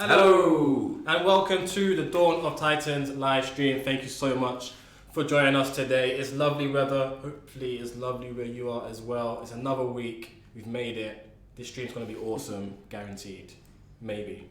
Hello and welcome to the Dawn of Titans live stream. Thank you so much for joining us today. It's lovely weather. Hopefully it's lovely where you are as well. It's another week. We've made it. This stream's going to be awesome. Guaranteed. Maybe.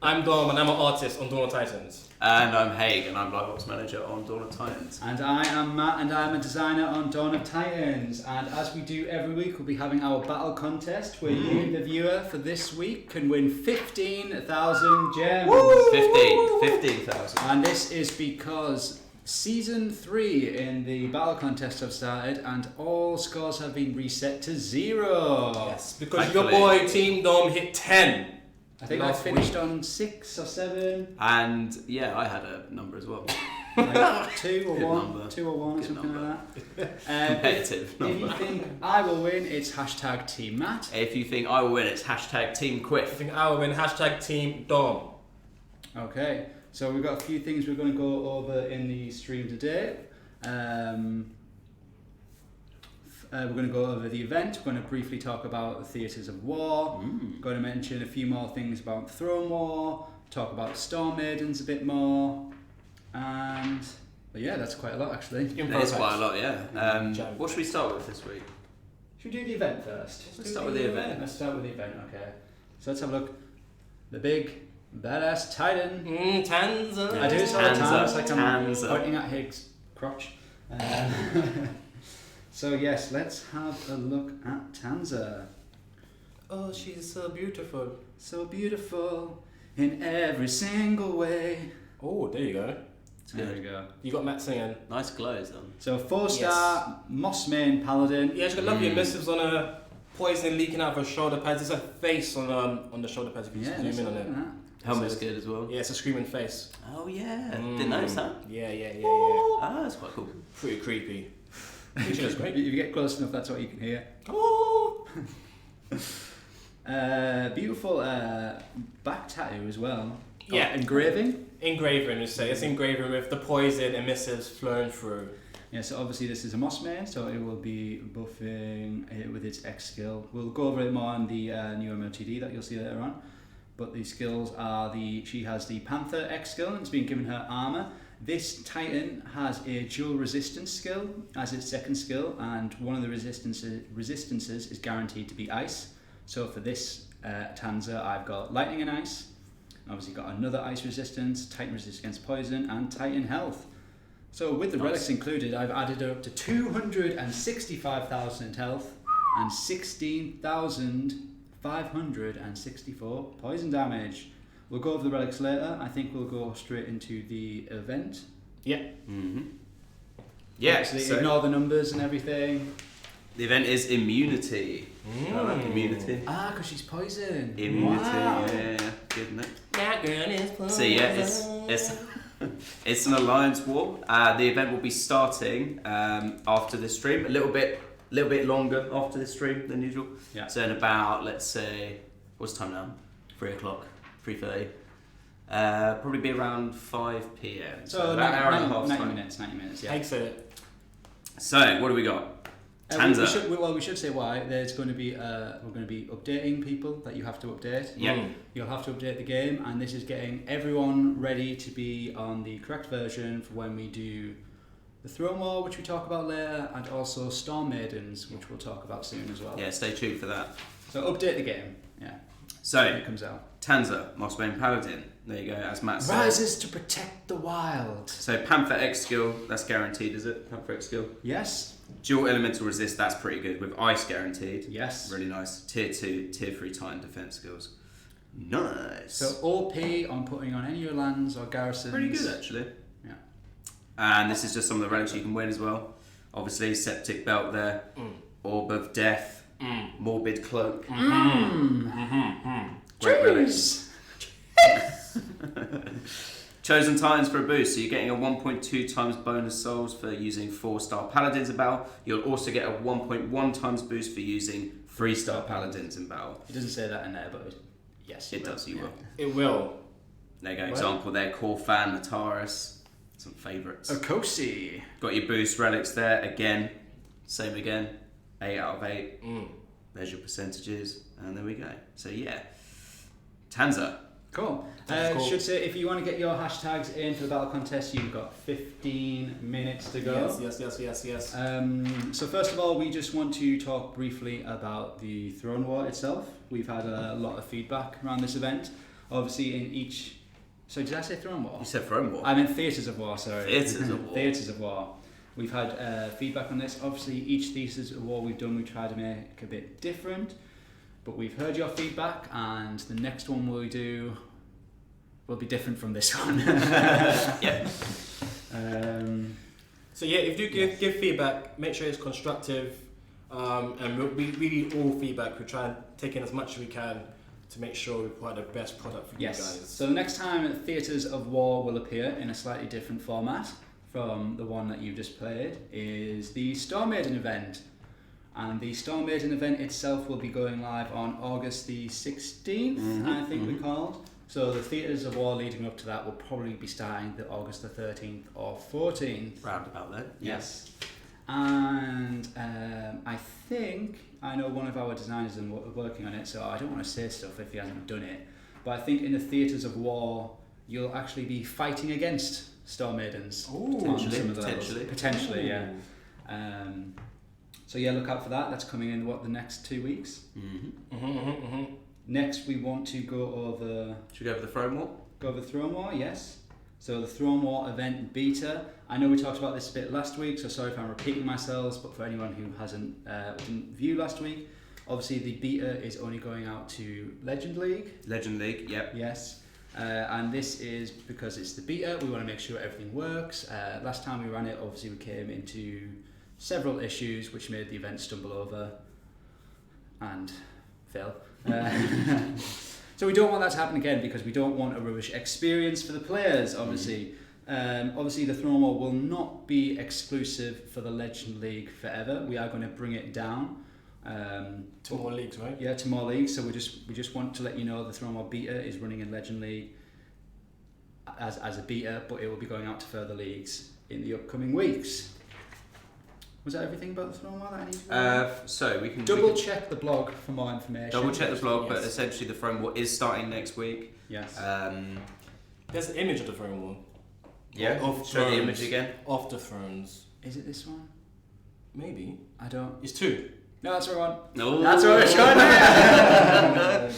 I'm Dom, and I'm an artist on Dawn of Titans. And I'm Haig, and I'm Live Ops Manager on Dawn of Titans. And I am Matt, and I'm a designer on Dawn of Titans. And as we do every week, we'll be having our battle contest where you, the viewer, for this week can win 15,000 gems. Woo! 15,000. And this is because Season 3 in the battle contest have started, and all scores have been reset to 0. Yes, because your boy Team Dom hit 10. I think I finished on 6 or 7. And yeah, I had a number as well. Like 2 or Good 1. number. 2 or 1, Good something number. like that. Competitive If number. you think I will win, it's hashtag Team Matt. If you think I will win, it's hashtag Team I Quiff. think I will win hashtag Team Dom. Okay, so we've got a few things we're going to go over in the stream today. We're going to go over the event. We're going to briefly talk about the theatres of war. We're going to mention a few more things about the Throne War. Talk about the Storm Maidens a bit more. And but yeah, that's quite a lot actually. That's quite a lot, yeah. What should we start with this week? Should we do the event first? Let's start with the event. Let's start with the event, okay. So let's have a look. The big, badass Titan. Tansa. I do this all the time. It's like I'm Tansa. pointing at Higgs' crotch. So yes, let's have a look at Tansa. Oh, she's so beautiful. So beautiful in every single way. Oh, there you go. There we go. You got Matt singing. Nice glows on. So 4-star Mossmain Paladin. Yeah, she's got lovely emissives on her, poison leaking out of her shoulder pads. There's a face on the shoulder pads if you zoom in on it. Helmet's good as well. Yeah, it's a screaming face. Oh yeah, didn't notice that. Yeah. Ah, that's quite cool. Pretty creepy. She looks great. If you get close enough, that's what you can hear. Oh! Beautiful back tattoo as well. Yeah. Engraving. Engraving, you say. It's engraving with the poison emissives flowing through. Yeah, so obviously this is a Mossmain, so it will be buffing it with its X skill. We'll go over it more on the new MOTD that you'll see later on. But the skills are she has the Panther X skill, and it's been given her armor. This Titan has a dual resistance skill as its second skill, and one of the resistances is guaranteed to be ice. So for this Tansa, I've got lightning and ice. Obviously got another ice resistance, Titan resistance against poison, and Titan health. So with the relics included, I've added up to 265,000 in health and 16,564 poison damage. We'll go over the relics later. I think we'll go straight into the event. Yeah. Yeah. So ignore the numbers and everything. The event is immunity. I like immunity. Ah, because she's poison. Immunity. Wow. Yeah. Good, isn't it? That girl is poison. So yeah, it's an alliance war. The event will be starting after this stream, a little bit longer after this stream than usual. Yeah. So in about, let's say, what's the time now? 3:00, 3:30. Probably be around 5 p.m. So about an hour and a half 90 time. minutes, yeah. Thanks for it. So what do we got? We Tansa. should say why. There's going to be we're going to be updating people that you have to update. Yeah. You'll have to update the game, and this is getting everyone ready to be on the correct version for when we do the Throne War, which we talk about later, and also Storm Maidens, which we'll talk about soon as well. Yeah, stay tuned for that. So update the game. Yeah. So When it comes out. Tansa, Mossbane Paladin. There you go, as Matt said. Rises to protect the wild. So Panther X skill, that's guaranteed, is it? Panther X skill. Yes. Dual elemental resist, that's pretty good. With ice guaranteed. Yes. Really nice. Tier 2, Tier 3 Titan defense skills. Nice. So OP on putting on any of your lands or garrisons. pretty good actually. Yeah. And this is just some of the relics you can win as well. Obviously, Septic Belt there. Orb of Death. Morbid Cloak. Great relics. Chosen Titans for a boost, so you're getting a 1.2 times bonus souls for using 4-star paladins in battle. You'll also get a 1.1 times boost for using 3-star paladins in battle. It doesn't say that in there, but yes, It does, you will. It will. There you go, Well. example there, Corfan, Nataris, some favourites. Okosi. Got your boost relics there, again, same again, 8 out of 8. There's your percentages, and there we go. So yeah, Tansa. Cool. Cool. Should say if you want to get your hashtags in for the battle contest, you've got 15 minutes to go. Yes. So first of all, we just want to talk briefly about the Throne War itself. We've had a lot of feedback around this event. Obviously, in each. So did I say Throne War? You said Throne War. I meant Theatres of War. Sorry. Theatres of War. Theatres of War. We've had feedback on this. Obviously, each Theatres of War we've done, we try to make a bit different. But we've heard your feedback, and the next one we'll do will be different from this one. Yeah. So yeah, if you give feedback, make sure it's constructive, and we need all feedback. We try and take in as much as we can to make sure we provide the best product for you guys. So the next time Theatres of War will appear in a slightly different format from the one that you just played is the Storm Maiden event. And the Storm Maiden event itself will be going live on August the 16th, I think we called. So the Theatres of War leading up to that will probably be starting the August the 13th or 14th. Round about then. Yes. And I think, I know one of our designers is working on it, so I don't want to say stuff if he hasn't done it. But I think in the Theatres of War, you'll actually be fighting against Storm Maidens. Ooh, Potentially, yeah. So yeah, look out for that. That's coming in, the next 2 weeks? Next, we want to go over... Should we go over the Throne War? Go over Throne War, yes. So the Throne War event beta. I know we talked about this a bit last week, so sorry if I'm repeating myself, but for anyone who didn't view last week, obviously the beta is only going out to Legend League. Legend League, yep. Yes. And this is because it's the beta, we want to make sure everything works. Last time we ran it, obviously we came into several issues which made the event stumble over and fail. So we don't want that to happen again because we don't want a rubbish experience for the players, obviously. Obviously the Throne War will not be exclusive for the Legend League forever. We are going to bring it down. To more leagues, right? Yeah, to more leagues. So we just want to let you know the Throne War beta is running in Legend League as a beta, but it will be going out to further leagues in the upcoming weeks. Was that everything about the Throne War that I need to So we can check the blog for more information. Double check the blog, but essentially the Throne War is starting next week. Yes. There's an image of the Throne War. Yeah. Show the image again. Of the thrones. Is it this one? Maybe. I don't. It's 2. No, that's the wrong one. No. That's the right one.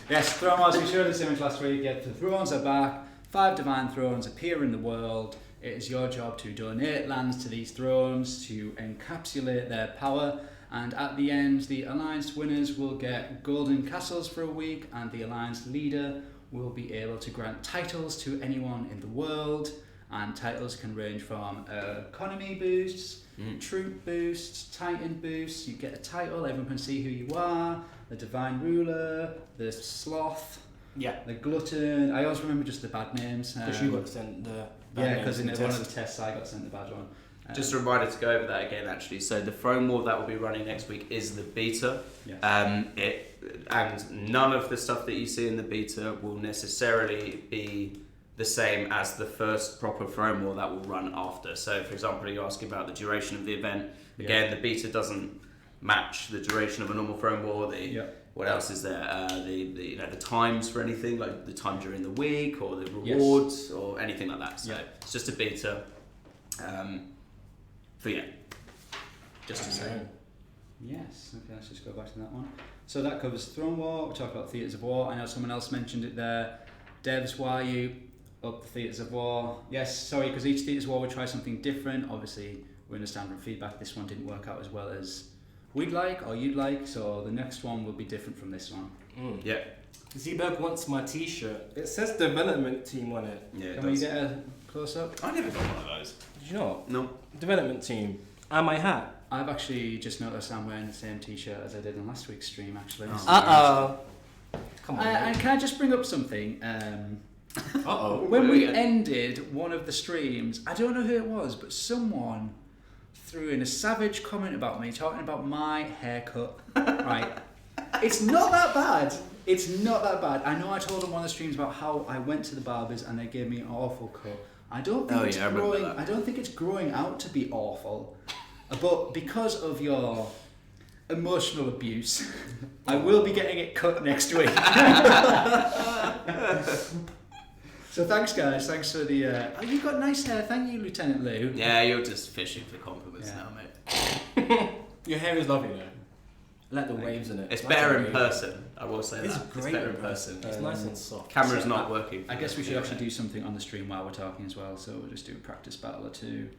Yes, Throne Wars. We showed this image last week. Yeah, the thrones are back. 5 divine thrones appear in the world. It is your job to donate lands to these thrones to encapsulate their power, and at the end the Alliance winners will get golden castles for a week, and the Alliance leader will be able to grant titles to anyone in the world, and titles can range from economy boosts, troop boosts, titan boosts. You get a title, everyone can see who you are, the divine ruler, the sloth, the glutton. I always remember just the bad names. Because you got sent the because in one of the tests I got sent the bad one. Just a reminder to go over that again, actually. So the Throne War that will be running next week is the beta. Yes. And none of the stuff that you see in the beta will necessarily be the same as the first proper Throne War that will run after. So, for example, you're asking about the duration of the event. Again, the beta doesn't match the duration of a normal Throne War. What else is there? The times for anything, like the time during the week, or the rewards, or anything like that. So it's just a beta. Just to say. Yes. Okay, let's just go back to that one. So that covers Throne War. We talked about Theatres of War. I know someone else mentioned it there. Devs, why are you up the Theatres of War? Yes, sorry, because each Theatres of War we try something different. Obviously, we understand from feedback this one didn't work out as well as we'd like or you'd like, so the next one will be different from this one. Yeah. Z-Berg wants my t-shirt. It says development team on it. Yeah. Can we get a close-up? I never got one of those. Did you not? No. Development team. And my hat. I've actually just noticed I'm wearing the same t-shirt as I did in last week's stream, actually. Uh-oh. Come on. And can I just bring up something? Uh-oh. When we ended one of the streams, I don't know who it was, but someone threw in a savage comment about me, talking about my haircut. Right. It's not that bad. It's not that bad. I know I told on one of the streams about how I went to the barbers and they gave me an awful cut. I don't think it's growing out to be awful. But because of your emotional abuse, I will be getting it cut next week. So thanks, guys. Thanks for the... Oh, you've got nice hair. Thank you, Lieutenant Lou. Yeah, you're just fishing for compliments now, mate. Your hair is lovely, though. like the waves in it. It's Like better the in wave. person. I will say It's that. great It's better in in person. It's nice and soft. Camera's So not working. I guess we should Yeah. actually do something on the stream while we're talking as well. So we'll just do a practice battle or two.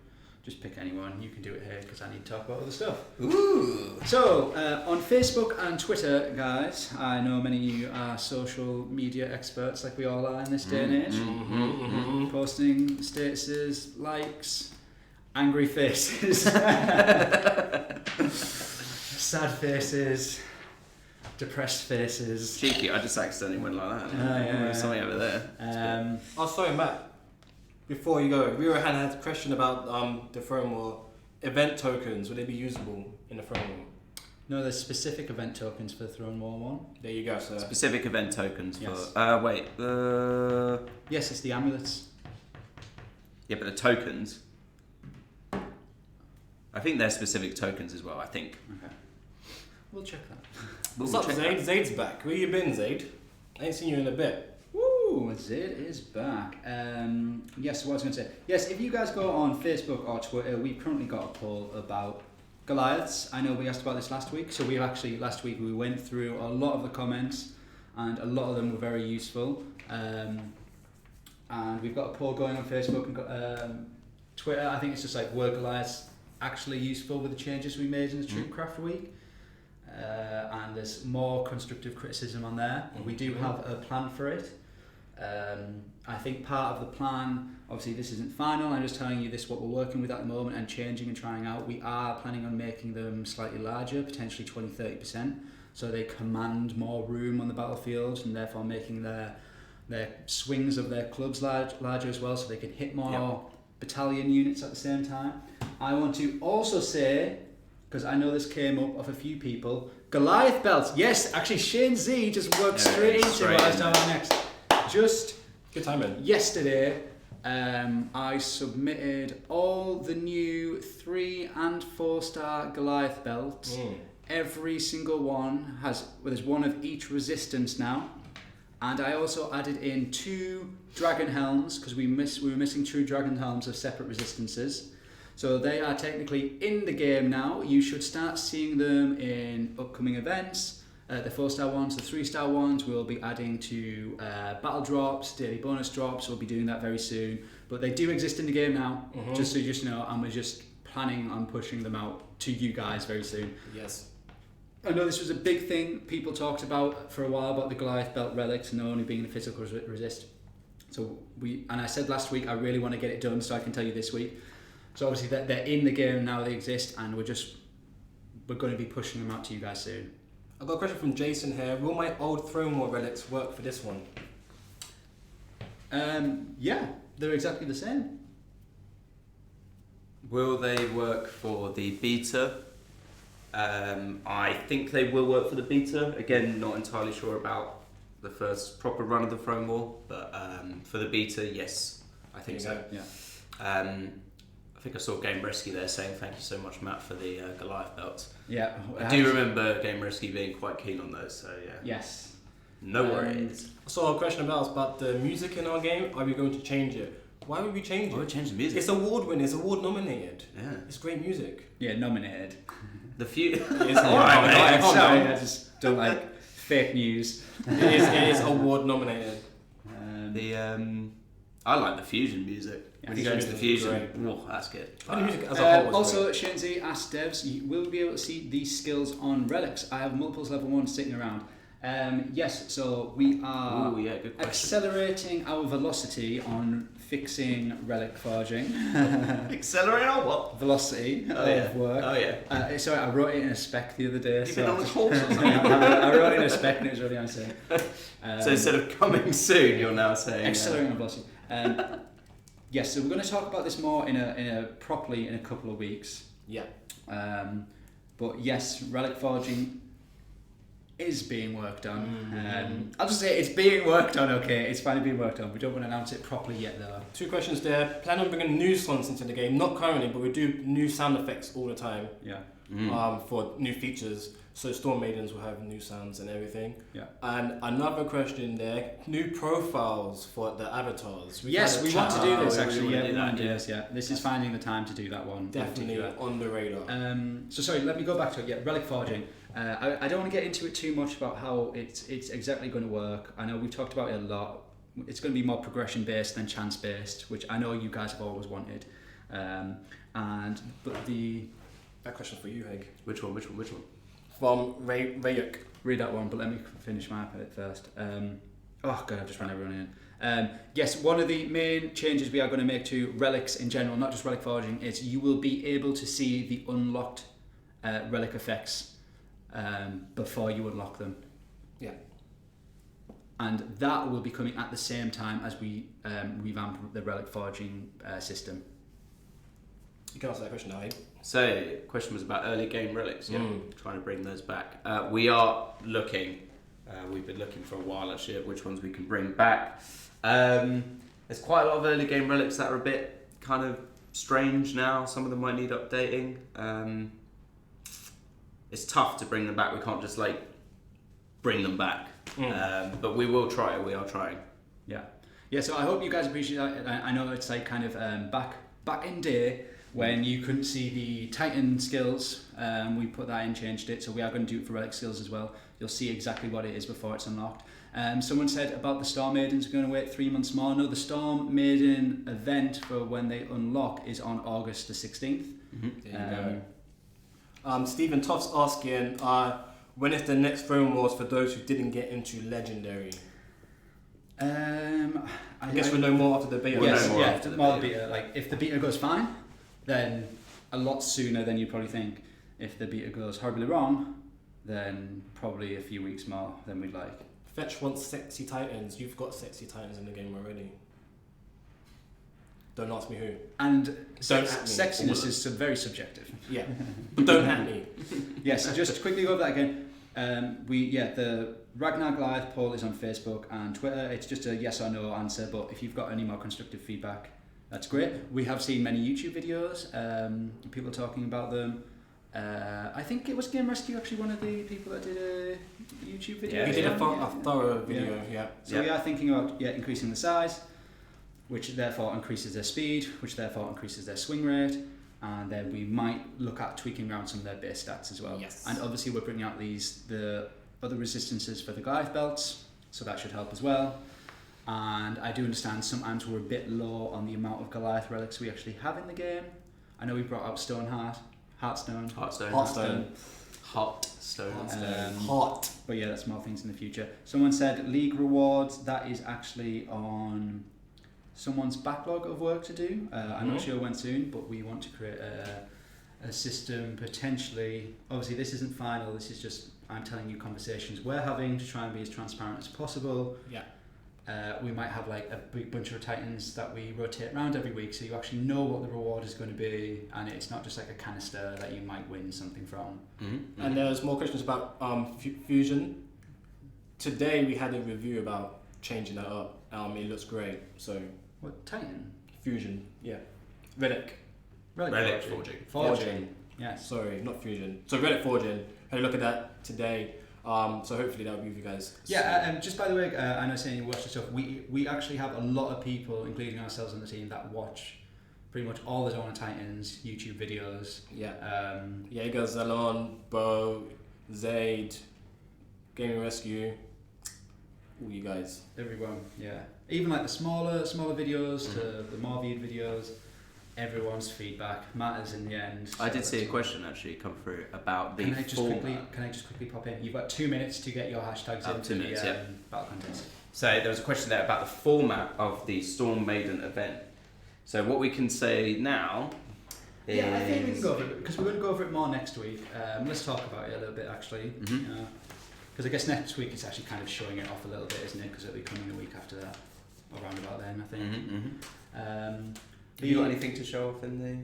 Just pick anyone. You can do it here because I need to talk about other stuff. Ooh. So, on Facebook and Twitter, guys, I know many of you are social media experts like we all are in this day and age. Posting statuses, likes, angry faces, sad faces, depressed faces. Cheeky, I just accidentally went like that. Yeah. Something over there. Oh, sorry, Matt. Before you go, we had a question about the throne war event tokens. Would they be usable in the throne war? No, there's specific event tokens for the Throne War one. There you go, sir. Specific event tokens Yes. for. Yes, it's the amulets. Yeah, but the tokens. I think they're specific tokens as well. I think. Okay. We'll check that. What's up, Zaid? Zaid's back. Where you been, Zaid? I ain't seen you in a bit. Woo! Zaid is back. Yes, what I was going to say. Yes, if you guys go on Facebook or Twitter, we've currently got a poll about Goliaths. I know we asked about this last week, so we actually last week we went through a lot of the comments, and a lot of them were very useful. And we've got a poll going on Facebook and Twitter. I think it's just like, were Goliaths actually useful with the changes we made in the Troopcraft week? And there's more constructive criticism on there. We do have a plan for it. I think part of the plan, obviously this isn't final, I'm just telling you this what we're working with at the moment and changing and trying out. We are planning on making them slightly larger, potentially 20-30%, so they command more room on the battlefield and therefore making their swings of their clubs larger as well, so they can hit more battalion units at the same time. I want to also say, because I know this came up of a few people, Goliath belts. Yes, actually Shane Z just worked straight into what I was talking about next. Just good timing. Yesterday, I submitted all the new 3 and 4 star Goliath belts. Every single one there's one of each resistance now, and I also added in 2 dragon helms because we were missing 2 dragon helms of separate resistances. So they are technically in the game now. You should start seeing them in upcoming events. The 4-star ones, the 3-star ones, we'll be adding to battle drops, daily bonus drops. We'll be doing that very soon. But they do exist in the game now, just so you just know, and we're just planning on pushing them out to you guys very soon. Yes. I know this was a big thing people talked about for a while about the Goliath belt relics and only being a physical resist. So I said last week I really want to get it done, so I can tell you this week. So obviously they're in the game now, they exist, and we're going to be pushing them out to you guys soon. I've got a question from Jason here. Will my old Throne War relics work for this one? Yeah, they're exactly the same. Will they work for the beta? I think they will work for the beta. Again, not entirely sure about the first proper run of the Throne War, but for the beta, yes, I think so. Yeah. I think I saw Game Rescue there saying thank you so much, Matt, for the Goliath belts. Yeah. I do remember Game Rescue being quite keen on those, so yeah. Yes. No worries. So a question about the music in our game. Are we going to change it? Why would we change it? Why would we change the music? It's award winning. It's award nominated. Yeah. It's great music. Yeah, nominated. The few. It's Alright, award sorry, I just don't like fake news. It is award nominated. I like the fusion music. Yeah, When you go into the fusion, great. oh, that's good. The music as a whole was also, great. Shenzi asked devs, you will be able to see these skills on relics. I have multiples level 1 sitting around. Yes, so we are Ooh, yeah, good question. accelerating our velocity on fixing relic forging. Accelerate or what? Velocity Oh, yeah. of work. Oh, yeah. Sorry, I wrote it in a spec the other day. You've been on the course or something? I wrote it in a spec and it was really nice. So instead of coming soon, you're now saying... Accelerating on velocity. Yes, so we're going to talk about this more properly in a couple of weeks. Yeah. But yes, relic forging is being worked on. I'll just say it's being worked on. Okay, it's finally being worked on. We don't want to announce it properly yet, though. 2 questions there. Plan on bringing new songs into the game. Not currently, but we do new sound effects all the time. Yeah. For new features. So Storm Maidens will have new sounds and everything. Yeah. And another question there, new profiles for the avatars. We want to do this actually. we Yeah, wanna we do want that, to do this. Yeah, this is finding the time to do that one. Definitely on the radar. So sorry, let me go back to it. Yeah, relic forging. I don't want to get into it too much about how it's exactly going to work. I know we've talked about it a lot. It's going to be more progression based than chance based, which I know you guys have always wanted. That question for you, Heg. Which one? From Rayuk. Read that one, but let me finish my bit first. Oh god, I've just run everyone in. Yes, one of the main changes we are going to make to relics in general, not just relic forging, is you will be able to see the unlocked relic effects before you unlock them. Yeah. And that will be coming at the same time as we revamp the relic forging system. You can answer that question now, Heg. So, the question was about early game relics, trying to bring those back. We are looking, we've been looking for a while actually at which ones we can bring back. There's quite a lot of early game relics that are a bit kind of strange now. Some of them might need updating. It's tough to bring them back. We can't just like bring them back. But we will try. We are trying. Yeah. So I hope you guys appreciate that. I know it's like kind of back in day when you couldn't see the Titan skills. We put that in, changed it. So we are going to do it for relic skills as well. You'll see exactly what it is before it's unlocked. Someone said about the Storm Maidens, we're going to wait 3 months more. No, the Storm Maiden event for when they unlock is on August the 16th. Stephen Toff's asking, when is the next Throne Wars for those who didn't get into Legendary? I guess we'll know more after the beta. Yes, after the beta. Like, if the beta goes fine, then a lot sooner than you probably think. If the beta goes horribly wrong, then probably a few weeks more than we'd like. Fetch wants sexy Titans. You've got sexy Titans in the game already. Don't ask me who. And sexiness is very subjective. Yeah, but don't at me. Yes, just quickly go over that again. The Ragnar Goliath poll is on Facebook and Twitter. It's just a yes or no answer, but if you've got any more constructive feedback, that's great. We have seen many YouTube videos, people talking about them. I think it was Game Rescue actually one of the people that did a YouTube video. Yeah, he did a thorough video, So we are thinking about increasing the size, which therefore increases their speed, which therefore increases their swing rate, and then we might look at tweaking around some of their base stats as well. Yes. And obviously we're bringing out the other resistances for the Goliath belts, so that should help as well. And I do understand sometimes we're a bit low on the amount of Goliath relics we actually have in the game. I know we brought out Heartstone. But yeah, that's more things in the future. Someone said League rewards, that is actually on someone's backlog of work to do. I'm not sure when soon, but we want to create a system potentially. Obviously this isn't final, this is just I'm telling you conversations we're having to try and be as transparent as possible. We might have like a big bunch of Titans that we rotate around every week, so you actually know what the reward is going to be, and it's not just like a canister that you might win something from. And there's more questions about Fusion. Today we had a review about changing that up. It looks great. So What Titan? Fusion, Relic Forging. Yes. Sorry, not Fusion. So Relic Forging. Had a look at that today. So hopefully that'll be with you guys. Just by the way, I know saying you watch the stuff. We actually have a lot of people, including ourselves on the team, that watch pretty much all the Dawn of Titans YouTube videos. Jaeger, Zalon, Bo, Zaid, Gaming Rescue. All you guys. Everyone. Yeah. Even like the smaller videos to the more viewed videos. Everyone's feedback matters in the end. I did see a question actually come through about the Can I just quickly pop in? You've got 2 minutes to get your hashtags into the battle contest. So there was a question there about the format of the Storm Maiden event. So what we can say now is... Yeah, I think we can go over it, because we're going to go over it more next week. Let's talk about it a little bit actually. Because I guess next week it's actually kind of showing it off a little bit, isn't it? Because it'll be coming a week after that, around about then, I think. Have you got anything to show off in the...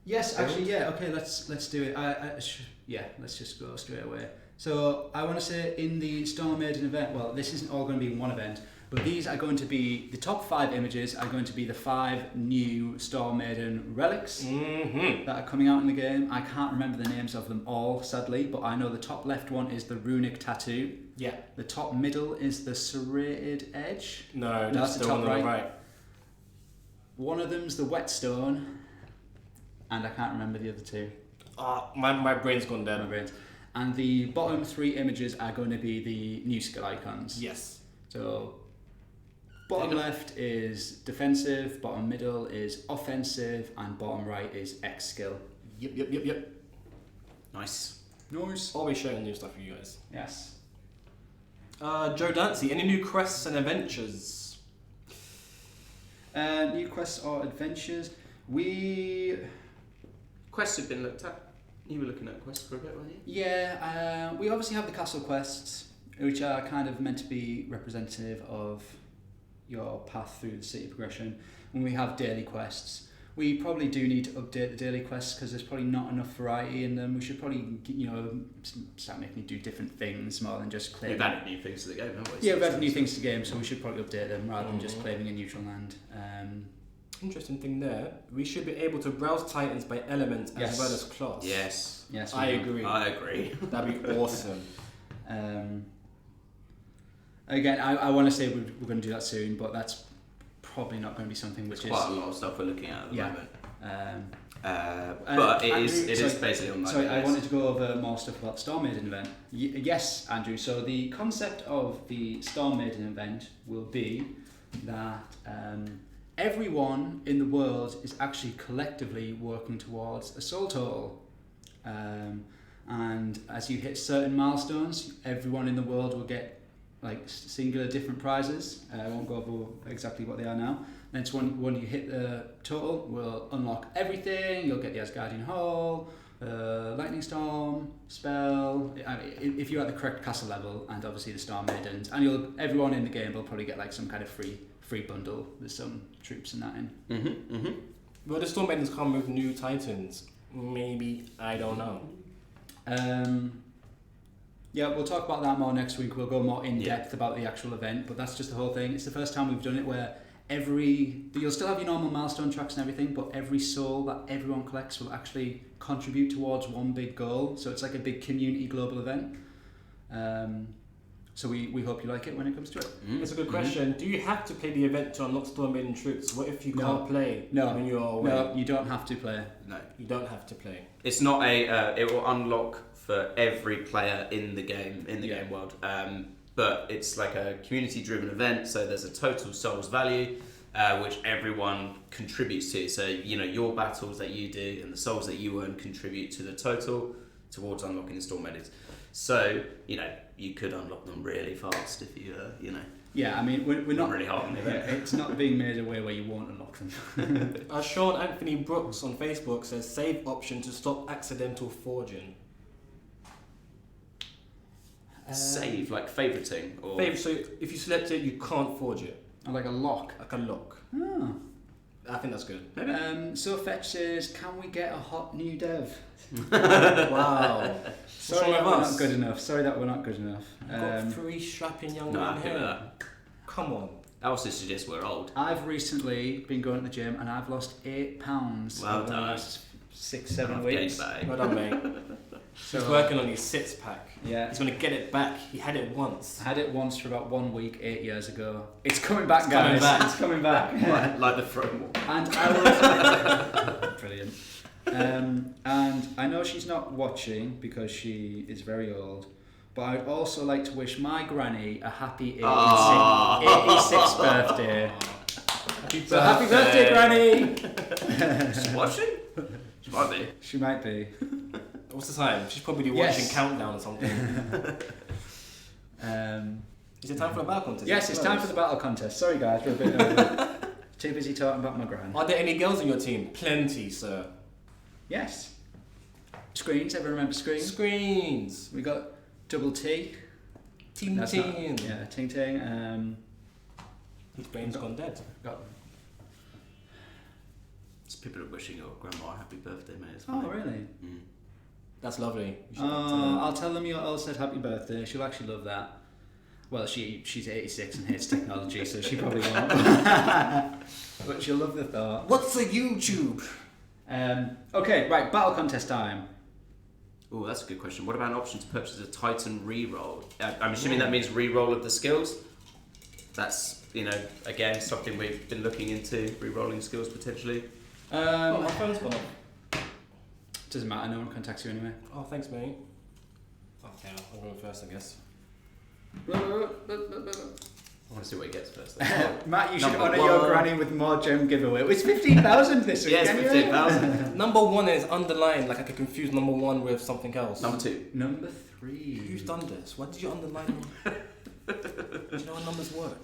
Yes, actually, yeah. Okay, let's do it. Let's just go straight away. So I want to say in the Storm Maiden event, well, this isn't all going to be in one event, but these are going to be the top 5 images are going to be the 5 new Storm Maiden relics that are coming out in the game. I can't remember the names of them all, sadly, but I know the top left one is the runic tattoo. Yeah. The top middle is the serrated edge. No, that's the top right. One of them's the whetstone, and I can't remember the other 2. My brain's gone dead. And the bottom 3 images are going to be the new skill icons. Yes. So bottom left is defensive, bottom middle is offensive, and bottom right is X skill. Yep. Nice. Always sharing new stuff for you guys. Yes. Joe Dancy, any new quests and adventures? New quests or adventures. Quests have been looked at. You were looking at quests for a bit, weren't you? Yeah, we obviously have the castle quests, which are kind of meant to be representative of your path through the city progression. And we have daily quests. We probably do need to update the daily quests because there's probably not enough variety in them. We should probably, start making you do different things more than just claiming. We've added new things to the game, haven't we? Yeah, we've added new things to the game, so we should probably update them rather than just claiming a neutral land. Interesting thing there. We should be able to browse titans by element as well as class. Yes. I agree. That'd be awesome. Again, I want to say we're going to do that soon, but that's probably not going to be something which is quite a lot of stuff we're looking at the moment. But it is basically on my Sorry, I wanted to go over more stuff about the Storm Maiden event. Yes, Andrew. So the concept of the Storm Maiden event will be that everyone in the world is actually collectively working towards a soul total. And as you hit certain milestones, everyone in the world will get singular different prizes. I won't go over exactly what they are now. Then it's when you hit the total, we'll unlock everything. You'll get the Asgardian Hole, Lightning Storm, spell. If you're at the correct castle level, and obviously the Storm Maidens, and everyone in the game will probably get some kind of free bundle with some troops and that in. Will the Storm Maidens come with new titans? Maybe, I don't know. Yeah, we'll talk about that more next week. We'll go more in depth about the actual event, but that's just the whole thing. It's the first time we've done it where you'll still have your normal milestone tracks and everything, but every soul that everyone collects will actually contribute towards one big goal. So it's like a big community global event. So we hope you like it when it comes to it. It's a good question. Do you have to play the event to unlock Storm Maiden troops? What if you can't play when you're away? No, you don't have to play. No. You don't have to play. It's not it will unlock for every player in the game, game world. But it's like a community-driven event, so there's a total souls value, which everyone contributes to. So, your battles that you do and the souls that you earn contribute to the total towards unlocking the Storm Maidens. So, you could unlock them really fast if you, Yeah, I mean, we're not really hard on it. It's not being made a way where you won't unlock them. Sean Anthony Brooks on Facebook says, save option to stop accidental forging. Save, like favoriting? Or... So if you select it, you can't forge it. Like a lock? Like a lock. Oh. I think that's good. So Fetch says, can we get a hot new dev? Wow. Sorry that we're not good enough. Got 3 strapping young men here. Come on. That also suggests we're old. I've recently been going to the gym and I've lost 8 pounds over the last 6-7 weeks. Well done, mate. He's working on his six-pack. Yeah. He's going to get it back. He had it once. I had it once for about 1 week 8 years ago. It's coming back, guys. It's coming back. like the throne wall. And I was... Brilliant. And I know she's not watching because she is very old, but I'd also like to wish my granny a happy 86th birthday. Happy birthday, Granny! She's watching? She might be. She might be. What's the time? She's probably watching Countdown or something. Is it time for a battle contest? Yes, it's time for the battle contest. Sorry guys, we're a bit over. Too busy talking about my gran. Are there any girls in your team? Plenty, sir. Yes. Screens, everyone remember Screens? Screens. We got Double T. Ting. Yeah, Ting Ting. His brain's gone dead. Got It's people are wishing your grandma a happy birthday, mate. It's oh, funny. really? Mm. That's lovely. I'll tell them you all said happy birthday. She'll actually love that. Well, she's 86 and hates technology, so she probably won't. But she'll love the thought. What's a YouTube? Okay, right, battle contest time. Oh, that's a good question. What about an option to purchase a Titan reroll? I'm assuming that means reroll of the skills. That's, again, something we've been looking into, rerolling skills potentially. My phone's gone off. Doesn't matter, no one contacts you anyway. Oh, thanks, mate. Okay, I'm going first, I guess. I want to see what he gets first. Matt, you should Number honour one. your granny with more gem giveaway. It's 15,000 this week. Yes, anyway. 15,000. Number 1 is underlined, like I could confuse number 1 with something else. Number 2. Number 3. Who's done this? Why did you underline them? Do you know how numbers work?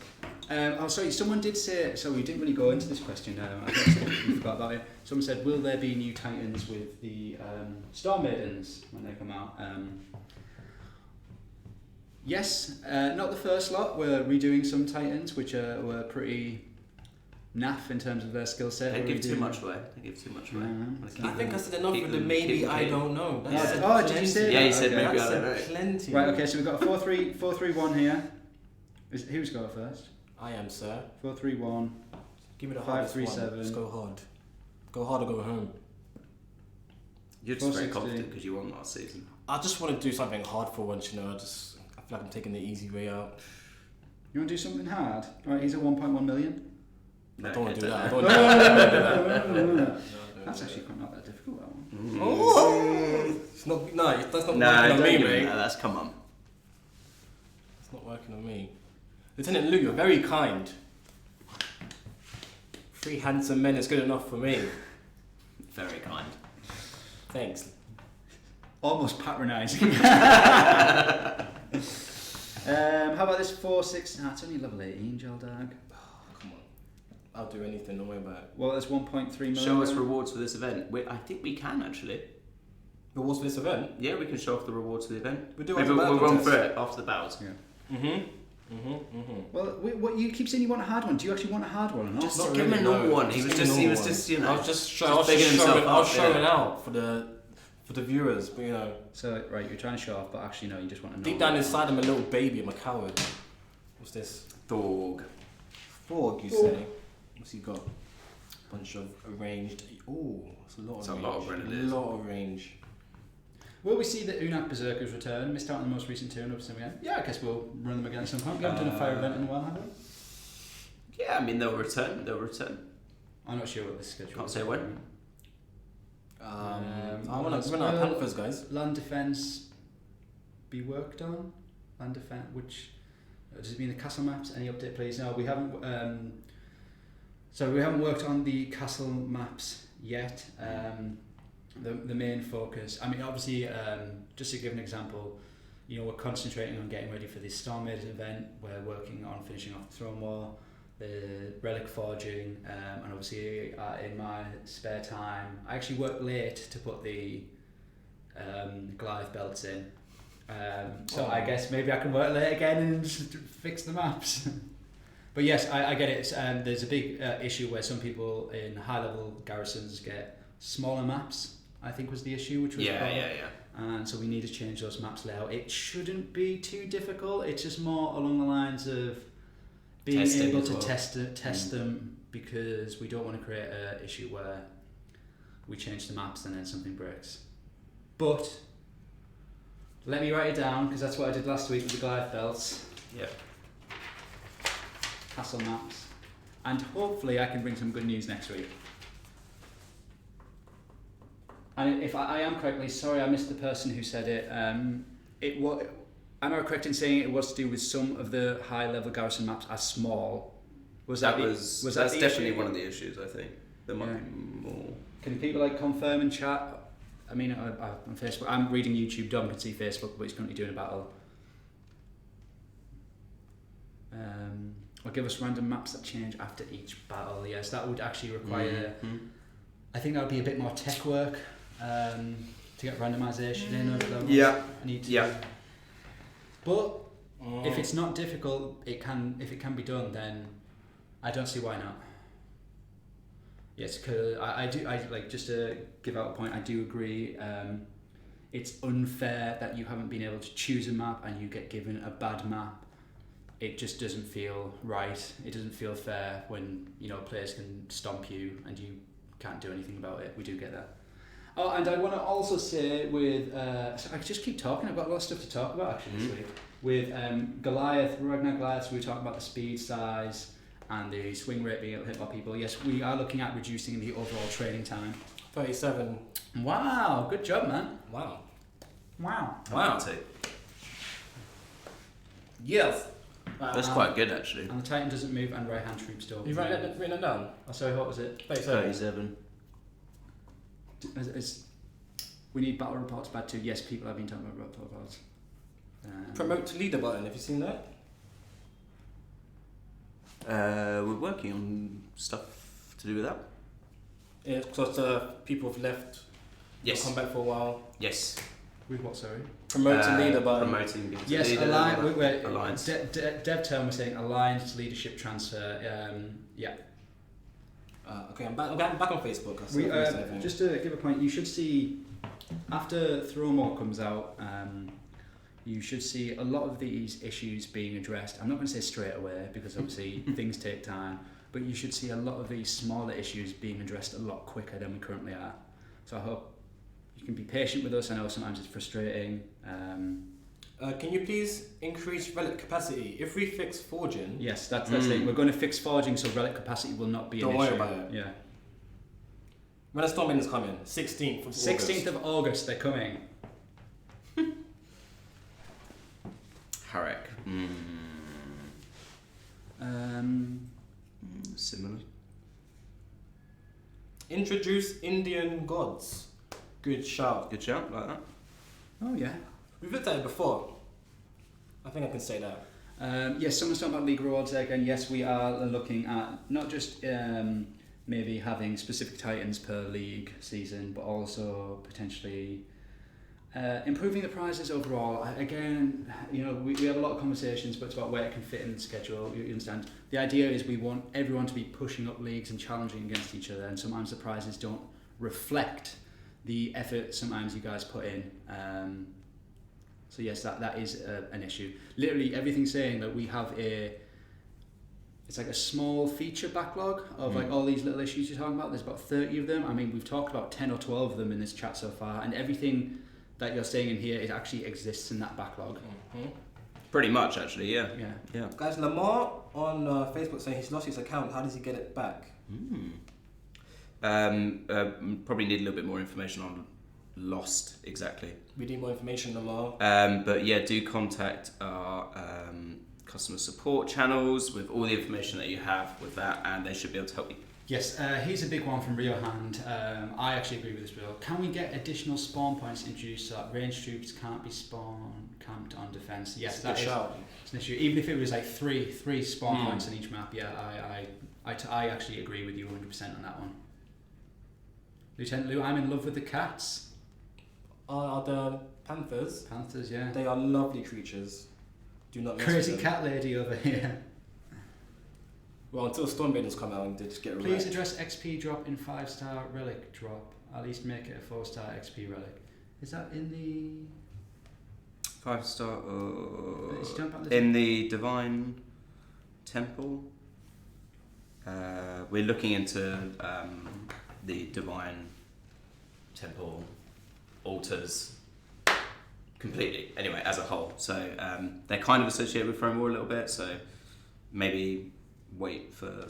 Sorry, someone did say, so we didn't really go into this question, I think we forgot about it. Someone said, will there be new Titans with the Storm Maidens when they come out? Yes, not the first lot. We're redoing some Titans, which were pretty naff in terms of their skill set. They We're give too redoing- much away. They give too much away. I think I said enough keep with the them- maybe keep them I clean. don't know. That's Yeah. said Oh, did you plenty. say that? Yeah, he said Okay. maybe I That's don't know. said plenty. Right, okay, so we've got a 4-3-1 here. Who's going first? I am, sir. 4-3-1. Give me the 5, hardest 3, one. 7. Let's go hard. Go hard or go home. You're just very 460. confident because you won last season. I just want to do something hard for once, I feel like I'm taking the easy way out. You want to do something hard? Right, he's at 1.1 million. I don't want to do that. I No, don't no, want to no, do no, that. no, no, no. No, That's no. actually quite not that difficult, that one. Oh! It's not. No, that's not No, working on don't me, give me mate. that. That's come on. It's not working on me. Lieutenant Lou, you're very kind. 3 handsome men is good enough for me. Very kind. Thanks. Almost patronising. How about this 4-6? Nah, it's only level 18, Geldag. Come on. I'll do anything, don't worry about it. Well, there's 1.3 million. Show us rewards for this event. I think we can actually. But what's for this event? Yeah, we can show off the rewards for the event. We do Maybe after the we'll battle run through test. it after the battles. Yeah. Well, what you keep saying you want a hard one. Do you actually want a hard one or not? Just Not give him a really, normal no. one. He was Just give me a just, normal you know. I was just bigging himself showing, I was up, showing yeah. out for the viewers, but So, right, you're trying to show off, but actually, no, you just want to know. deep down inside I'm a little baby, I'm a coward. What's this? Thorg. Forg, you say? What's he got? Bunch of arranged. Ooh, it's a lot of It's a range. lot of grenadiers. A lot of range. Will we see the Unak Berserkers return? Missed out on the most recent turn-ups again. Yeah, I guess we'll run them again at some point. We haven't done a fire event in a while, have we? Yeah, I mean they'll return. They'll return. I'm not sure what the schedule Can't is. say when. I want to run out of Panthers, guys. Land defence be worked on? Land defence, which does it mean the castle maps? Any update, please? No, we haven't. So we haven't worked on the castle maps yet. The main focus. I mean, obviously, just to give an example, we're concentrating on getting ready for the Storm Maidens event. We're working on finishing off the Throne War, the relic forging, and obviously in my spare time, I actually work late to put the Goliath belts in. So I guess maybe I can work late again and just fix the maps. But yes, I get it. There's a big issue where some people in high-level garrisons get smaller maps, I think was the issue, which was a problem. Yeah. And so we need to change those maps layout. It shouldn't be too difficult. It's just more along the lines of being Testing able as to well. test them, because we don't want to create an issue where we change the maps and then something breaks. But let me write it down, because that's what I did last week with the Goliath belts. Yeah. Castle maps. And hopefully I can bring some good news next week. And if I am correctly, sorry I missed the person who said it. Am I correct in saying it was to do with some of the high level garrison maps are small? That's the definitely issue? one of the issues. I think there might be more. Can people confirm in chat? I mean, on Facebook, I'm reading YouTube. Dom can see Facebook, but he's currently doing a battle. Or give us random maps that change after each battle. Yes, that would actually require. I think that would be a bit more tech work to get randomization in of those. Yeah. I need to. Yeah. But if it's not difficult, if it can be done, then I don't see why not. Yes, because I just to give out a point, I do agree. It's unfair that you haven't been able to choose a map and you get given a bad map. It just doesn't feel right. It doesn't feel fair when players can stomp you and you can't do anything about it. We do get that. Oh, and I want to also say with so I just keep talking. I've got a lot of stuff to talk about actually this week. With Goliath, Ragnar Goliath, we were talking about the speed size and the swing rate being able to hit more people. Yes, we are looking at reducing the overall training time. 37. Wow, good job, man. Wow. Wow. Wow. Yes. That's quite good actually. And the Titan doesn't move, and right hand troops don't. You've written it down? Oh, sorry, what was it? 37. We need battle reports bad too. Yes, people have been talking about battle reports. Promote to leader button, have you seen that? We're working on stuff to do with that. Yeah, because people have left. Yes. Come back for a while. Yes. With what, sorry? Promote to leader button. Promoting to Yes, leader. alliance. Dev term was saying alliance leadership transfer. Yeah. Okay, I'm back on Facebook. Just to give a point, you should see after Thromore comes out, you should see a lot of these issues being addressed. I'm not going to say straight away because obviously things take time, but you should see a lot of these smaller issues being addressed a lot quicker than we currently are. So I hope you can be patient with us. I know sometimes it's frustrating. Can you please increase relic capacity? If we fix forging... Yes, that's it. We're going to fix forging so relic capacity will not be an issue. Don't worry about it. Yeah. When the Storm is coming? 16th of August. 16th of August, they're coming. Harek. Similar. Introduce Indian gods. Good shout. Good shout, like that. Oh, yeah. We've looked at it before. I think I can say that. Yes, someone's talking about league rewards there again. Yes, we are looking at not just maybe having specific titans per league season, but also potentially improving the prizes overall. Again, you know, we have a lot of conversations, but it's about where it can fit in the schedule. You understand? The idea is we want everyone to be pushing up leagues and challenging against each other, and sometimes the prizes don't reflect the effort sometimes you guys put in. So yes, that is an issue. Literally everything's saying that we have it's like a small feature backlog of like all these little issues you're talking about. There's about 30 of them. I mean, we've talked about 10 or 12 of them in this chat so far, and everything that you're saying in here, it actually exists in that backlog. Pretty much, actually, yeah. Yeah. Guys, Lamar on Facebook saying he's lost his account. How does he get it back? Probably need a little bit more information on lost exactly. We need more information, Lamar. But yeah, do contact our customer support channels with all the information that you have with that, and they should be able to help you. Yes, here's a big one from Rio Hand. I actually agree with this, Rio. Can we get additional spawn points introduced so that ranged troops can't be camped on defence? Yes, that's an issue. Even if it was like three spawn points in each map, yeah, I actually agree with you 100% on that one. Lieutenant Lou, I'm in love with the cats. Are the panthers? Panthers, yeah. They are lovely creatures. Do not mess Crazy with them. cat lady over here. Well, until Stormbaiden's come out and they just get wrecked. Please address XP drop in 5-star relic drop. At least make it a 4-star XP relic. Is that in the 5-star in in the Divine Temple? We're looking into the Divine Temple altars completely. Anyway, as a whole, so they're kind of associated with Throne War a little bit. So maybe wait for an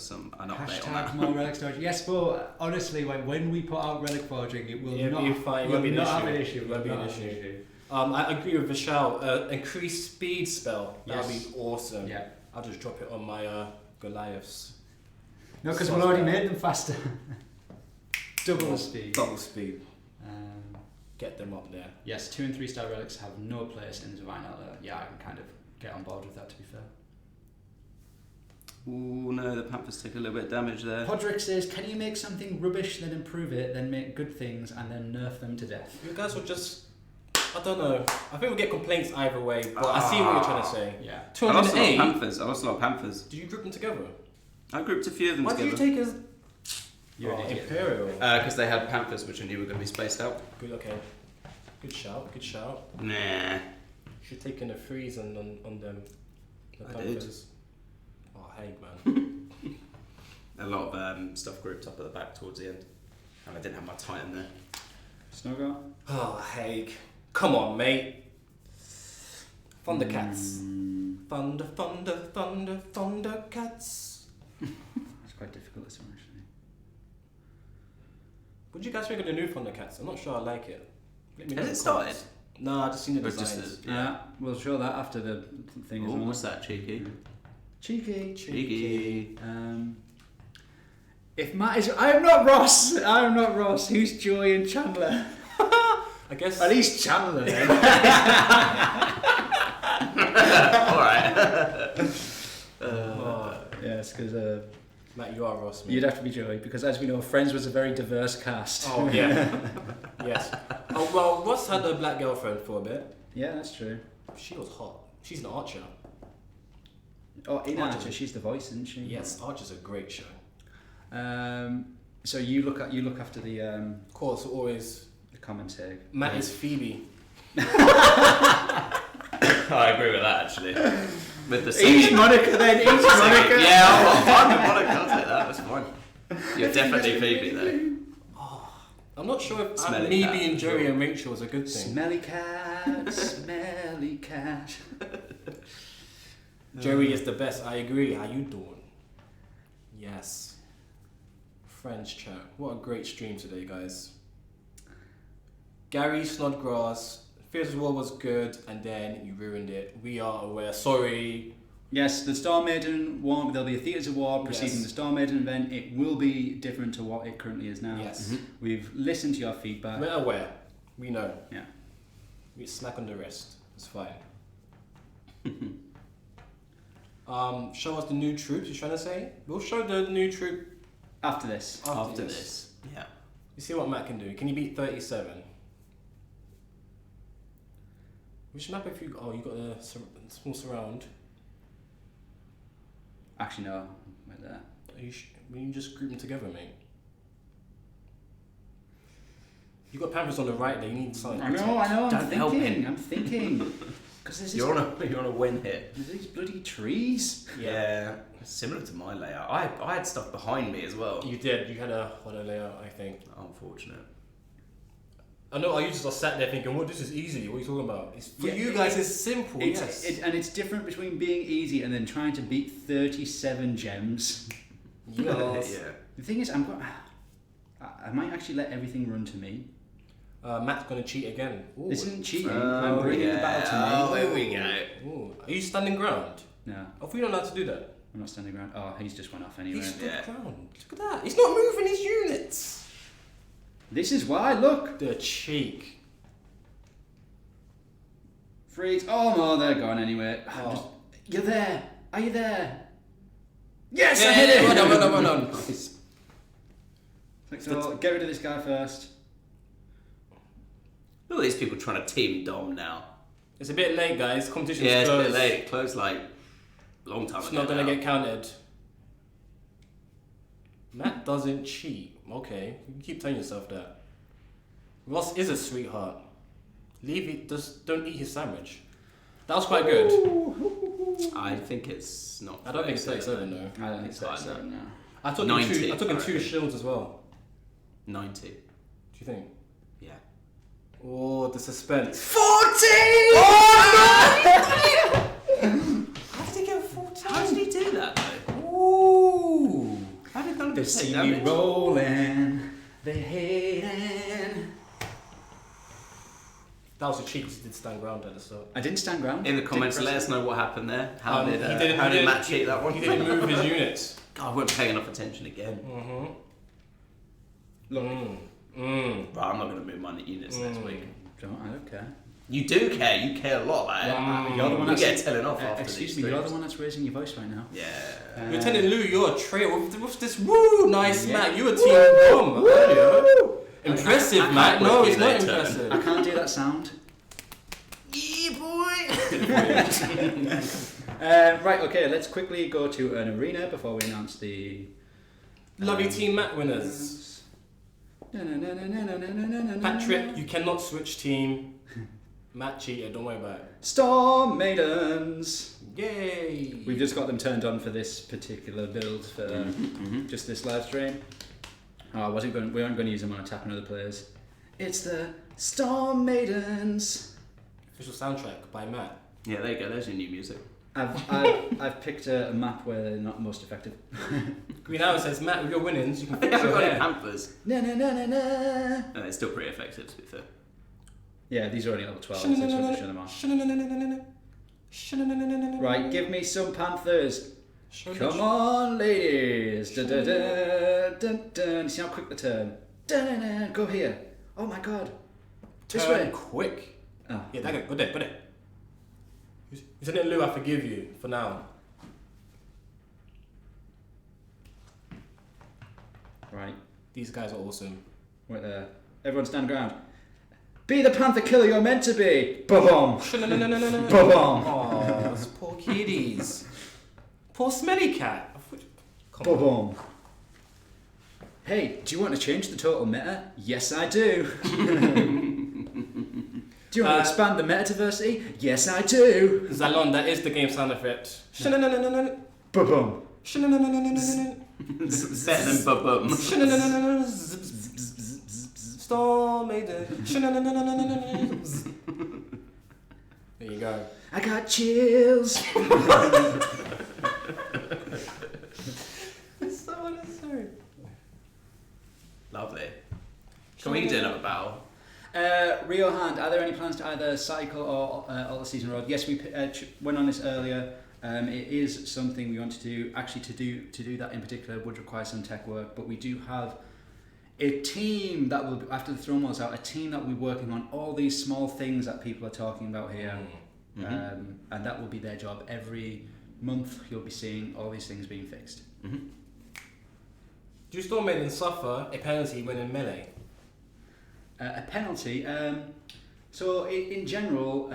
update on that. More relic storage. Yes, but honestly, when we put out relic forging, it will not be fine. It will be not an have an issue. issue. It won't be an issue. I agree with Vishal. Increased speed spell. That would be awesome. Yeah. I'll just drop it on my Goliaths. No, because we've already made them faster. Double speed. Double speed. Get them up there. Yes, 2 and 3-star relics have no place in the Divine Elder. Yeah, I can kind of get on board with that, to be fair. Oh no, the Panthers take a little bit of damage there. Podrick says, can you make something rubbish, then improve it, then make good things, and then nerf them to death? You guys will just... I don't know. I think we'll get complaints either way, but I see what you're trying to say. Yeah. I lost a lot 208. of Panthers. I lost a lot of Panthers. Did you group them together? I grouped a few of them Why together. did you take as... You're an idiot. Imperial. Because they had Panthers, which I knew were going to be spaced out. Good, okay. Good shout, good shout. Nah. Should take in a freeze on them. The I did. Panthers. Oh, hey, man. A lot of stuff grouped up at the back towards the end. And I didn't have my Titan there. Snowgar? Oh, Haig. Come on, mate. Thundercats. Thundercats. It's quite difficult, this one, actually. What do you guys think of the new Thundercats? I'm not sure I like it. Let me know Has in it the started? comments. No, I just seen the Or just designs. We'll show that after the thing as Oh, well. what's that, cheeky? Cheeky. If Matt is... I'm not Ross. Who's Joey and Chandler? I guess. At least Chandler then. Alright. Yes, because Matt, you are Ross, mate. you'd have to be Joey, because as we know, Friends was a very diverse cast. Oh, yeah. Yes. Oh, well, Ross had a black girlfriend for a bit. Yeah, that's true. She was hot. She's an Archer. Oh, in Archer. Archer, she's the voice, isn't she? Yes, Archer's a great show. So you look after the Of course, always. commentary. Matt is Phoebe. I agree with that, actually. With the Each singing. Monica then, each Monica. Yeah, I'm fine with Monica. I'll take that. That's fine. You're definitely Phoebe, though. I'm not sure if Smelly me cat, being for Joey sure. and Rachel is a good thing. Smelly cat, smelly cat. Joey is the best. I agree. How you doing? Yes. French chat. What a great stream today, guys. Gary Snodgrass. Fierce War was good, and then you ruined it. We are aware. Sorry. Yes, the Star Maiden one. There'll be a Theatres of War preceding Yes. the Star Maiden event. It will be different to what it currently is now. Yes. We've listened to your feedback. We're aware. We know. Yeah. We smack on the wrist. It's fine. Show us the new troops. You're trying to say? We'll show the new troop After this. After this. Yeah. You see what Matt can do. Can you beat 37? Which map have you got? Oh, you got the small surround. Actually, no. Right there. We can just group them together, mate. You got Panthers on the right there. You need something. I know. I'm Don't help thinking. him. I'm thinking. Because there's You're on a win here. these bloody trees. Yeah. Similar to my layout. I had stuff behind me as well. You did. You had a hollow layout, I think. Unfortunate. I know. I just sat there thinking, "Well, this is easy. What are you talking about?" It's, for Yeah, you guys, it's simple. It's, Yes. and it's different between being easy and then trying to beat 37 gems. Yes. Yeah. The thing is, I might actually let everything run to me. Matt's gonna cheat again. Ooh. This isn't cheating. I'm bringing the battle to me. Oh, here we go. Ooh. Are you standing ground? No, Oh, we don't know how to do that. I'm not standing around. Oh, he's just went off anyway. He stood Yeah. ground. Look at that. He's not moving his units. This is why, look! The cheek. Freeze. Oh no, they're gone anyway. Oh. You're there. Are you there? Yes, I Yeah, hit it! well done. Nice. So, get rid of this guy first. Look at these people trying to team Dom now. It's a bit late, guys. Competition's Yeah, it's a closed. bit late. Closed like a long time It's ago. not gonna now. get counted. Matt doesn't cheat. Okay, you keep telling yourself that. Ross is a sweetheart. Leave it. Just don't eat his sandwich. That was quite good. I think it's not. I don't think it's 37 though. I don't think It's higher so. than No. I took 90, him two I reckon. shields as well. 90. Do you think? Yeah. Oh, the suspense. 40! How did he get 14? How did he do that though? Ooh. How did none of They us take see me damage? rolling. They hating. That was a cheat because he did stand ground at the start. I didn't stand ground. In the comments, Didn't let press us know what happened there. How He did didn't- Matt cheat that one? He didn't move his units. God, I weren't paying enough attention again. Mm-hmm. Look. Right, I'm not going to move my units next week. I don't care. You do care. You care a lot about it. You're the one We that's... get telling off after excuse these me, you're the streams. one that's raising your voice right now. Yeah. Lieutenant Lou, you're a traitor. What's this? Woo! Nice, Yeah. Matt. You were team Dom earlier. Impressive, I Matt. can't No, work it's you not there, impressive. I can't do that sound. Yeah, boy. Right, okay, let's quickly go to an arena before we announce the... Lovely team Matt winners. Patrick, you cannot switch team. Matt cheated, don't worry about it. Storm Maidens! Yay! We've just got them turned on for this particular build, for just this live stream. Oh, we aren't going to use them on attacking other players. It's the Storm Maidens! Official soundtrack by Matt. Yeah, there you go. There's your new music. I've picked a map where they're not most effective. Green Arrow says, Matt, with your winnings, you can I fix haven't your got any hair. Panthers. Na na na na na. And it's still pretty effective, to be fair. Yeah, these are only level 12, so it's going to show them off. Right, give me some panthers. Come on, ladies. Da, da, da, da, da. You see how quick the turn? Da, da, da. Go here. Oh my god. This Turn way. quick. Oh. Yeah, go there. Isn't it, Lou? I forgive you for now. Right. These guys are awesome. Right there. Everyone stand ground. Be the panther killer you're meant to be. Ba-bomb. Ba-bomb. Oh, those poor kiddies. Poor smelly cat. Ba-bomb. Hey, do you want to change the total meta? Yes, I do. Do you want to expand the meta diversity? Yes, I do. Zalon, that is the game sound effect. Ba-bomb. Better than ba-bum. Storm Maiden. There you go. I got chills. It's so unnecessary. Lovely. Can we do another battle? Rio Hand, are there any plans to either cycle or alter season road? Yes, we went on this earlier. It is something we want to do. Actually, to do that in particular would require some tech work, but we do have a team that will, after the Throne Wars out, a team that will be working on all these small things that people are talking about here. Mm-hmm. And that will be their job. Every month you'll be seeing all these things being fixed. Mm-hmm. Do Storm Maiden suffer a penalty when in melee? A penalty. So in general,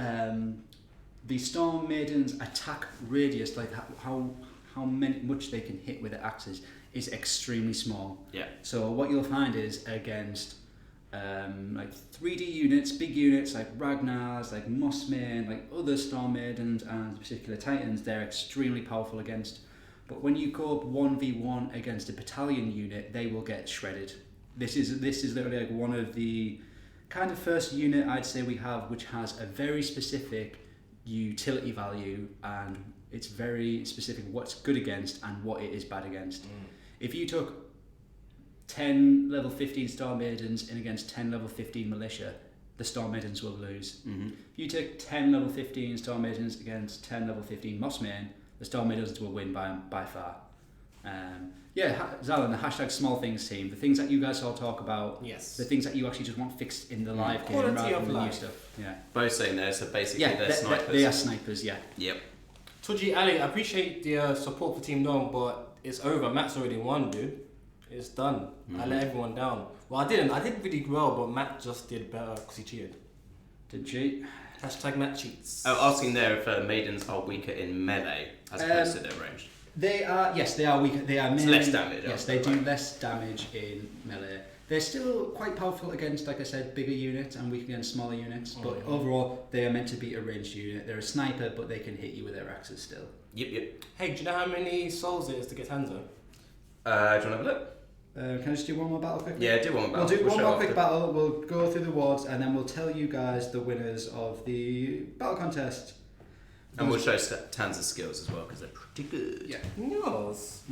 the Storm Maiden's attack radius, like how much they can hit with their axes, is extremely small. Yeah. So what you'll find is against like 3D units, big units like Ragnar's, like Mossman, like other Storm Maidens and particular Titans, they're extremely powerful against. But when you go up 1v1 against a battalion unit, they will get shredded. This is literally like one of the kind of first unit I'd say we have which has a very specific utility value, and it's very specific what's good against and what it is bad against. If you took 10 level 15 Storm Maidens in against 10 level 15 militia, the Storm Maidens will lose. Mm-hmm. If you take 10 level 15 Storm Maidens against 10 level 15 Mossmen, the Storm Maidens will win by far. Zalon, the hashtag small things team, the things that you guys all talk about, Yes. the things that you actually just want fixed in the live game Quality rather of than the new life. stuff. Yeah, Both saying there, so basically they're snipers. they are snipers, yeah. Yep. Tuji Ali, I appreciate the support for Team Dom, but it's over. Matt's already won, dude. It's done. I let everyone down. Well, I didn't. I did really well, but Matt just did better because he cheated. Did cheat? Hashtag Matt cheats. Oh, asking there if maidens are weaker in melee as opposed to their ranged. They are, yes, they are weaker. They are It's mainly, less damage. Yes, they do less damage in melee. They're still quite powerful against, like I said, bigger units and weak against smaller units. But overall, they are meant to be a ranged unit. They're a sniper, but they can hit you with their axes still. Yep. Hey, do you know how many souls it is to get Tansa? Do you want to have a look? Can I just do one more battle quickly? Yeah, do one more battle. We'll do one show more off quick the- battle. We'll go through the wards and then we'll tell you guys the winners of the battle contest. And we'll show Tansa's skills as well because they're pretty good. Yeah. Yes.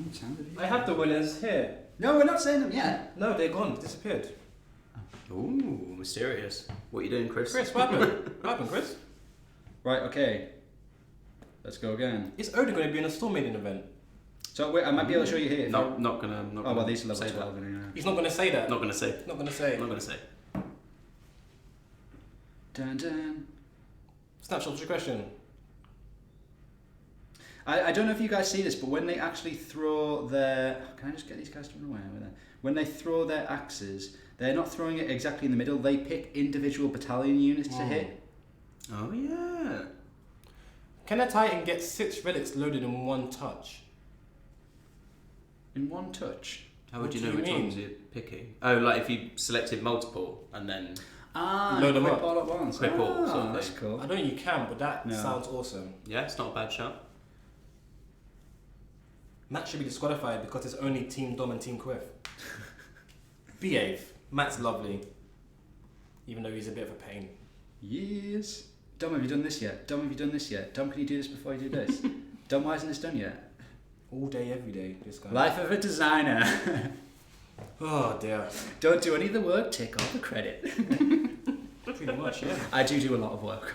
I have the winners here. No, we're not saying them yet. No, they're gone. Disappeared. Ooh, mysterious. What are you doing, Chris? Chris, what happened? What happened, Chris? Right, okay. Let's go again. It's only going to be in a Storm Maiden event. So wait, I might be able to show you here. Not gonna. Oh well, these are level say 12 anyway. He's not going to say that. Not gonna say. Not going to say. Not gonna say. Dun dun. Snapshot your question. I don't know if you guys see this, but when they actually throw their... Can I just get these guys to run away with it? When they throw their axes, they're not throwing it exactly in the middle. They pick individual battalion units to hit. Oh yeah. Can a Titan get 6 relics loaded in one touch? In one touch. How would What you do know you which mean? ones you're picking? Oh, like if you selected multiple and then. Load them quick up. all at once. Quick all, sort of that's thing. cool. I don't know you can, but that No. sounds awesome. Yeah, it's not a bad shout. Matt should be disqualified because it's only Team Dom and Team Quiff. Behave. Matt's lovely. Even though he's a bit of a pain. Yes. Dom, have you done this yet? Dom, have you done this yet? Dom, can you do this before you do this? Dom, why isn't this done yet? All day, every day, this guy. Life of a designer. Oh dear. Don't do any of the work, take all the credit. Pretty much, yeah. I do a lot of work.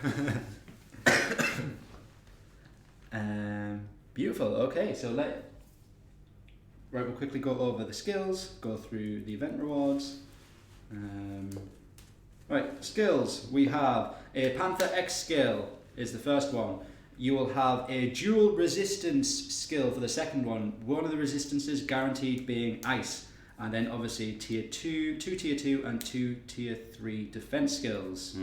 Beautiful. Okay, so we'll quickly go over the skills, go through the event rewards. Right, skills. We have a Panther X skill is the first one. You will have a dual resistance skill for the second one. One of the resistances guaranteed being ice. And then obviously tier 2, 2 tier 2 and 2 tier 3 defense skills.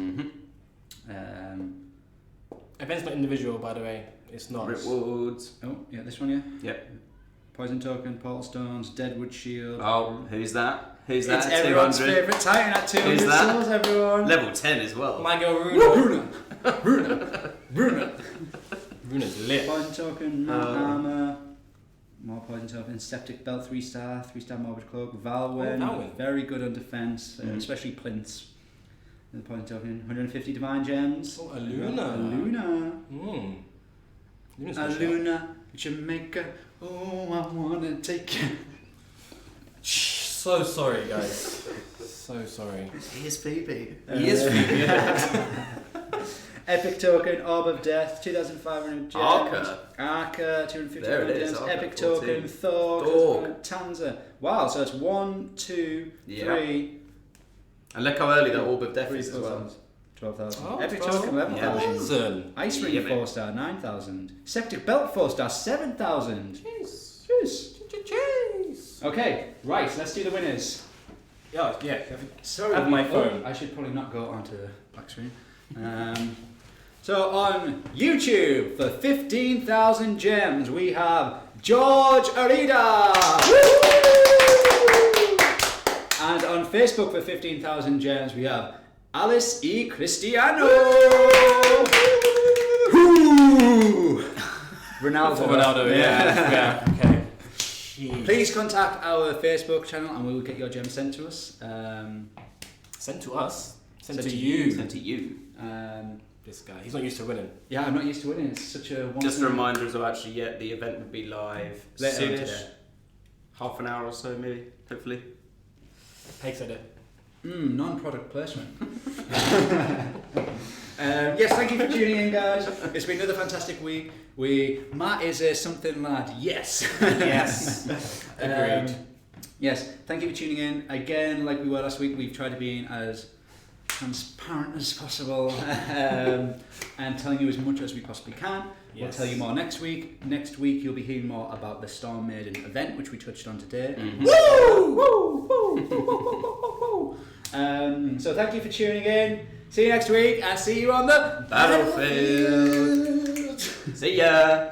Event's not individual, by the way. It's not. Rewards. Oh, yeah, this one, yeah? Yep. Poison token, portal stones, deadwood shield. Oh, who's that? Who's that? It's everyone's 200? favourite Titan at 200 Who's that? souls, everyone. Level 10 as well. My girl Runa. Runa. Runa's lit. Poison token, armor, more poison token, septic belt 3-star, 3-star morbid cloak, Valwen, Valwen. very good on defense, especially plinths. The poison token, 150 divine gems. Oh, a Luna. Luna's A good Luna, Jamaica. Oh, I wanna take you. So sorry, guys. So sorry. He is Phoebe. He is Phoebe. Epic token, Orb of Death, 2,500 gems. Arca, 250 There it is, gems. Arca, Epic 14. token, Thor, Tansa. Wow, so it's 1, 2, 3. And look how early that Orb of Death is as 12,000. well. 12,000. Oh, Epic 12,000. token, 11,000. Ice Ring Yeah, mate. 4-star, 9,000. Septic Belt 4-star, 7,000. Jeez. Jeez. Okay, right, let's do the winners. Yeah. Sorry, Have my phone. I should probably not go onto the black screen. So on YouTube for 15,000 gems we have George Arida. And on Facebook for 15,000 gems we have Alice E. Cristiano. Ronaldo. Yeah. Okay. Jeez. Please contact our Facebook channel and we will get your gems sent to us. Sent to us. Sent Sent to to you. Sent to you. This guy. He's not used to winning. Yeah, I'm not used to winning. It's such a wonderful... Just a reminder as well, actually, the event will be live Later on soonish. today. Half an hour or so, maybe, hopefully. Take said it. Non-product placement. Yes, thank you for tuning in, guys. It's been another fantastic week. Matt is a something lad. Yes. Yes. Agreed. Yes, thank you for tuning in. Again, like we were last week, we've tried to be as transparent as possible and telling you as much as we possibly can. Yes. We'll tell you more next week. Next week, you'll be hearing more about the Storm Maiden event, which we touched on today. Mm-hmm. Woo! Woo! Woo! Woo! Woo! Woo! So thank you for tuning in. See you next week and see you on the Battlefield. See ya.